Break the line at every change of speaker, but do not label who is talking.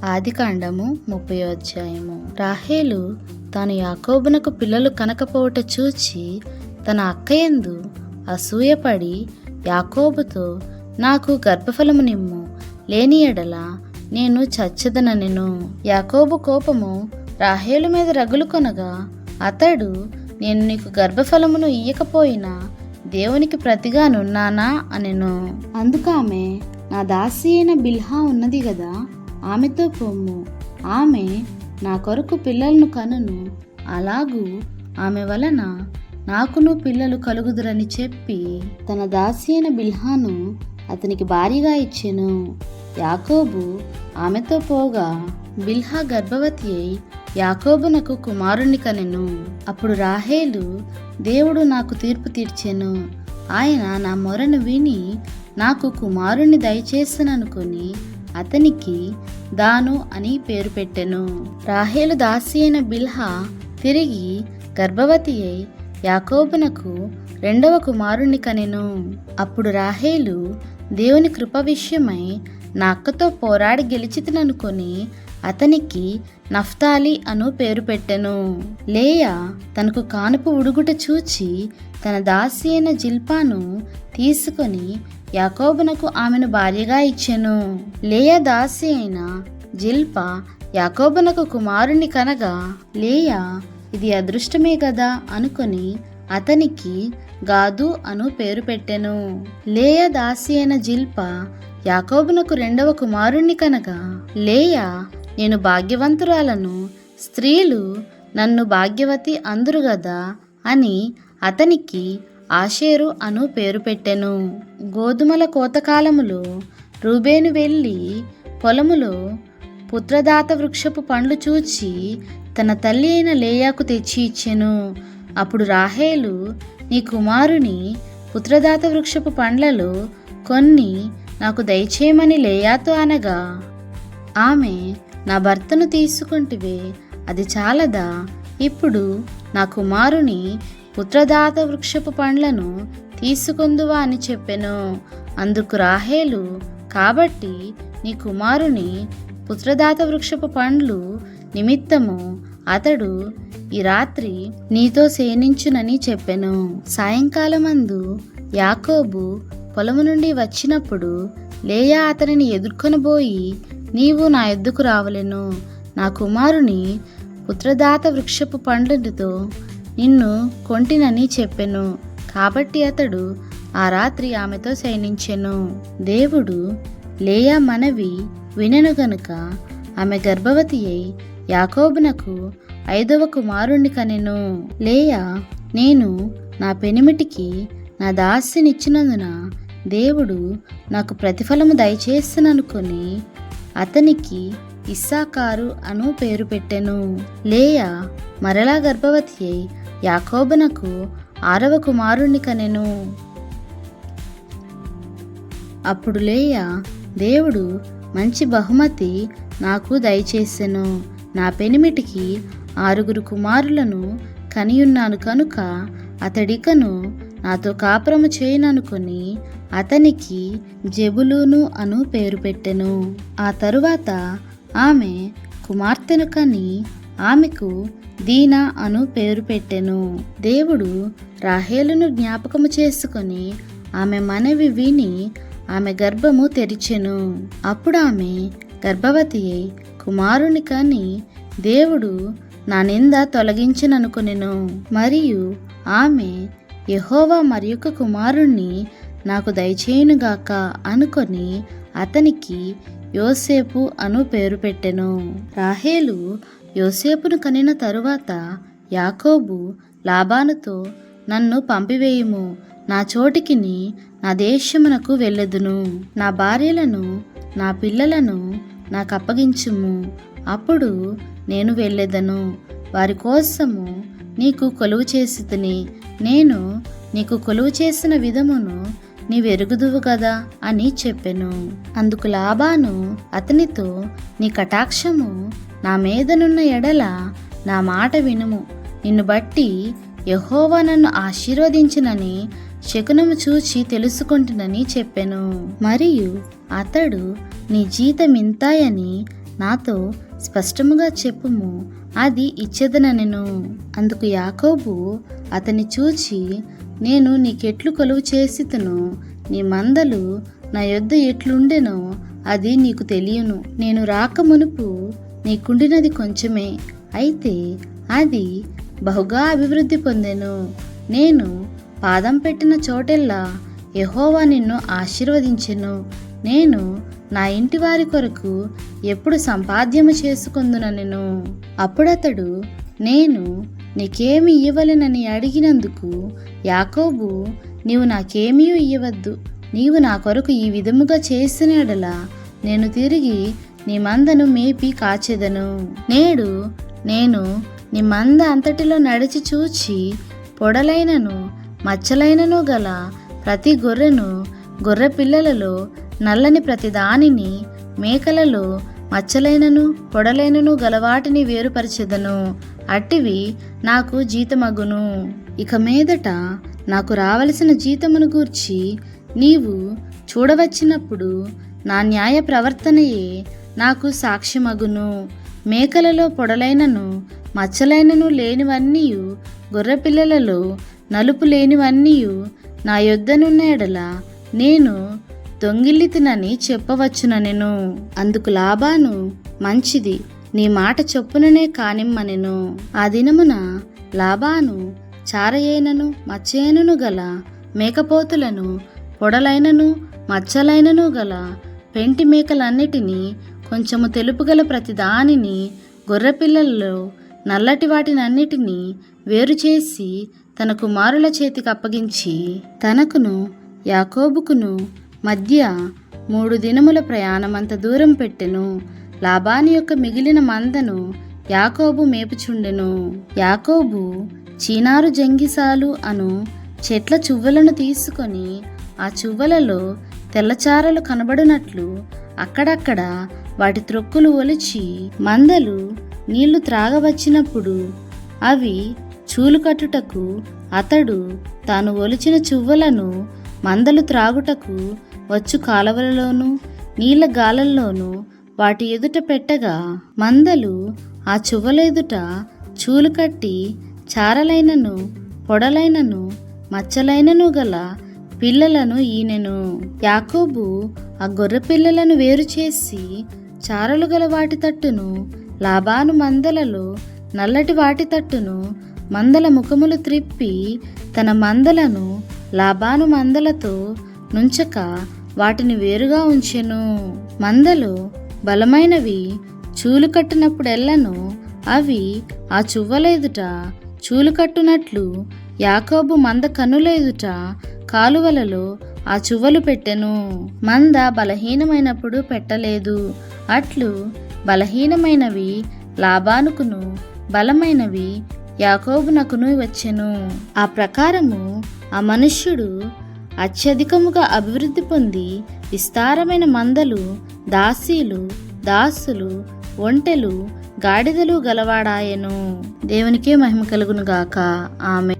ఆదికాండము 30వ అధ్యాయము. రాహేలు తాను యాకోబునకు పిల్లలు కనకపోవుట చూచి తన అక్కయందు అసూయపడి యాకోబుతో, నాకు గర్భఫలము నిమ్ము, లేని ఎడల నేను చచ్చెదనెను. యాకోబు కోపము రాహేలు మీద రగులుకొనగా అతడు, నేను నీకు గర్భఫలమును ఇయ్యకపోయినా దేవునికి ప్రతిగానున్నానా అనెను. అందుకామె, నా దాసి అయిన బిల్హా ఉన్నది గదా, ఆమెతో పొమ్ము, ఆమె నా కొరకు పిల్లలను కనును, అలాగూ ఆమె వలన నాకును పిల్లలు కలుగుదురని చెప్పి తన దాసి అయిన బిల్హాను అతనికి భార్యగా ఇచ్చెను. యాకోబు ఆమెతో పోగా బిల్హా గర్భవతి అయి యాకోబునకు కుమారుణ్ణి కనెను. అప్పుడు రాహేలు, దేవుడు నాకు తీర్పు తీర్చెను, ఆయన నా మొరను విని నాకు కుమారుణ్ణి దయచేసననుకొని అతనికి దాను అని పేరు పెట్టెను. రాహేలు దాసి అయిన బిల్హా తిరిగి గర్భవతి అయి యాకోబునకు రెండవ కుమారుణ్ణి కనెను. అప్పుడు రాహేలు దేవుని కృప విషయమై నా అక్కతో పోరాడి గెలిచితిననుకొని అతనికి నఫ్తాలి అను పేరు పెట్టెను. లేయా తనకు కానుపు ఉడుగుట చూచి తన దాసి అయిన జిల్పాను తీసుకొని యాకోబునకు ఆమెను భార్యగా ఇచ్చెను. లేయా దాసి అయిన జిల్పా యాకోబునకు కుమారుణ్ణి కనగా లేయా, ఇది అదృష్టమే గదా అనుకొని అతనికి గాదు అను పేరు పెట్టెను. లేయా దాసి అయిన జిల్పా యాకోబునకు రెండవ కుమారుణ్ణి కనగా లేయా, నేను భాగ్యవంతురాలను, స్త్రీలు నన్ను భాగ్యవతి అందురు గదా అని అతనికి ఆషేరు అను పేరు పెట్టెను. గోధుమల కోతకాలములో రూబేను వెళ్ళి పొలములో పుత్రదాత వృక్షపు పండ్లు చూచి తన తల్లి అయిన లేయాకు తెచ్చి ఇచ్చెను. అప్పుడు రాహేలు, నీ కుమారుని పుత్రదాత వృక్షపు పండ్లలో కొన్ని నాకు దయచేయమని లేయాతో అనగా ఆమె, నా భర్తను తీసుకుంటివే, అది చాలదా? ఇప్పుడు నా కుమారుని పుత్రదాత వృక్షపు పండ్లను తీసుకొందువా అని చెప్పెను. అందుకు రాహేలు, కాబట్టి నీ కుమారుని పుత్రదాత వృక్షపు పండ్లు నిమిత్తము అతడు ఈ రాత్రి నీతో శయనించునని చెప్పెను. సాయంకాలమందు యాకోబు పొలము నుండి వచ్చినప్పుడు లేయా అతనిని ఎదుర్కొనబోయి, నీవు నా ఎద్దుకు రావలెను, నా కుమారుని పుత్రదాత వృక్షపు పండ్లతో నిన్ను కొంటినని చెప్పెను. కాబట్టి అతడు ఆ రాత్రి ఆమెతో శయనించెను. దేవుడు లేయా మనవి వినెను గనుక ఆమె గర్భవతి అయి యాకోబునకు ఐదవ కుమారుణ్ణి కనెను. లేయా, నేను నా పెనిమిటికి నా దాసినిచ్చినందున దేవుడు నాకు ప్రతిఫలము దయచేస్తుననుకొని అతనికి ఇస్సాకారు అను పేరు పెట్టెను. లేయా మరలా గర్భవతి అయి యాకోబునకు ఆరవ కుమారుణ్ణి కనెను. అప్పుడు లేయా, దేవుడు మంచి బహుమతి నాకు దయచేసెను, నా పెనిమిటికి 6 కుమారులను కనియున్నాను కనుక అతడికను నాతో కాపురము చేయననుకొని అతనికి జెబులూను అను పేరు పెట్టెను. ఆ తరువాత ఆమె కుమార్తెను కని ఆమెకు దీనా అను పేరు పెట్టెను. దేవుడు రాహేలును జ్ఞాపకము చేసుకొని ఆమె మనవి విని ఆమె గర్భము తెరిచెను. అప్పుడు ఆమె గర్భవతి అయి కుమారుని కని దేవుడు నా నింద తొలగించననుకొనెను. మరియు ఆమె, యెహోవా మరియొక కుమారుణ్ణి నాకు దయచేయునుగాక అనుకొని అతనికి యోసేపు అను పేరు పెట్టెను. రాహేలు యోసేపును కనిన తరువాత యాకోబు లాబానుతో, నన్ను పంపివేయుము, నా చోటికిని నా దేశమునకు వెళ్ళెదును, నా భార్యలను నా పిల్లలను నాకు అప్పగించుము, అప్పుడు నేను వెళ్ళెదను, వారి కోసము నీకు కొలువు చేసితిని, నేను నీకు కొలువు చేసిన విధమును నీవెరుగుదువు గదా అని చెప్పెను. అందుకు లాబాను అతనితో, నీ కటాక్షము నా మీదనున్న ఎడల నా మాట వినుము, నిన్ను బట్టి యెహోవా నన్ను ఆశీర్వదించినని శకునము చూచి తెలుసుకుంటునని చెప్పెను. మరియు అతడు, నీ జీతమింతాయని నాతో స్పష్టముగా చెప్పుము, అది ఇచ్చేదనెను. అందుకు యాకోబు అతన్ని చూచి, నేను నీకెట్లు కొలువు చేసితునో, నీ మందలు నా యొద్ద ఎట్లుండెనో అది నీకు తెలియను. నేను రాకమునుపు నీకుండినది కొంచెమే, అయితే అది బహుగా అభివృద్ధి పొందెను. నేను పాదం పెట్టిన చోటెల్లా యెహోవా నిన్ను ఆశీర్వదించెను. నేను నా ఇంటి వారి కొరకు ఎప్పుడు సంపాద్యము చేసుకొందుననెను. అప్పుడతడు, నేను నీకేమి ఇయ్యవలెనని అడిగినందుకు యాకోబు, నీవు నాకేమీ ఇయ్యవద్దు, నీవు నా కొరకు ఈ విధముగా చేసిన యెడల నేను తిరిగి నీ మందను మేపి కాచెదను. నేడు నేను నీ మంద అంతటిలో నడిచి చూచి, పొడలైనను మచ్చలైనను గల ప్రతి గొర్రెను, గొర్రె పిల్లలలో నల్లని ప్రతి దానిని, మేకలలో మచ్చలైనను పొడలైనను గలవాటిని వేరుపరిచెదను. అట్టివి నాకు జీతమగును. ఇక మీదట నాకు రావలసిన జీతమును గూర్చి నీవు చూడవచ్చినప్పుడు నా న్యాయ ప్రవర్తనయే నాకు సాక్ష్యమగును. మేకలలో పొడలైనను మచ్చలైనను లేనివన్నీయు, గొర్రెపిల్లలలో నలుపు లేనివన్నీయు నా యొద్దనున్న యెడల నేను దొంగిలితినని చెప్పవచ్చుననెను. అందుకు లాబాను, మంచిది, నీ మాట చొప్పుననే కానిమ్మనెను. ఆ దినమున లాబాను చారయేనను మచ్చయేనను గల మేకపోతులను, పొడలైనను మచ్చలైనను గల పెంటి మేకలన్నిటినీ, కొంచెము తెలుపు గల ప్రతి దానిని, గొర్రెపిల్లల్లో నల్లటి వాటినన్నిటినీ వేరు చేసి తన కుమారుల చేతికి అప్పగించి, తనకును యాకోబుకును మధ్య 3 దినముల ప్రయాణమంత దూరం పెట్టెను. లాబాను యొక్క మిగిలిన మందను యాకోబు మేపుచుండెను. యాకోబు చీనారు జంగిసాలు అను చెట్ల చువ్వలను తీసుకొని ఆ చువ్వలలో తెల్లచారలు కనబడినట్లు అక్కడక్కడ వాటి త్రొక్కులు ఒలిచి, మందలు నీళ్లు త్రాగవచ్చినప్పుడు అవి చూలు కట్టుటకు అతడు తాను ఒలిచిన చువ్వలను మందలు త్రాగుటకు వచ్చు కాలవలలోనూ నీళ్ల గాలల్లోనూ వాటి ఎదుట పెట్టగా, మందలు ఆ చువ్వల ఎదుట చూలు కట్టి చారలైనను పొడలైనను మచ్చలైనను గల పిల్లలను ఈనెను. యాకోబు ఆ గొర్రె పిల్లలను వేరు చేసి చారలు గల వాటి తట్టును, లాబాను మందలలో నల్లటి వాటి తట్టును, మందల ముఖములు త్రిప్పి తన మందలను లాబాను మందలతో నుంచక వాటిని వేరుగా ఉంచెను. మందలు బలమైనవి చూలు కట్టినప్పుడెల్లను అవి ఆ చువ్వల ఎదుట చూలు కట్టునట్లు యాకోబు మంద కన్నుల ఎదుట కాలువలలో ఆ చువ్వలు పెట్టెను. మంద బలహీనమైనప్పుడు పెట్టలేదు. అట్లు బలహీనమైనవి లాబానుకును, బలమైనవి యాకోబునకును వచ్చెను. ఆ ప్రకారము ఆ మనుష్యుడు అత్యధికముగా అభివృద్ధి పొంది విస్తారమైన మందలు, దాసీలు, దాసులు, ఒంటెలు, గాడిదలు గలవాడాయెను. దేవునికే మహిమ కలుగును గాక. ఆమెన్.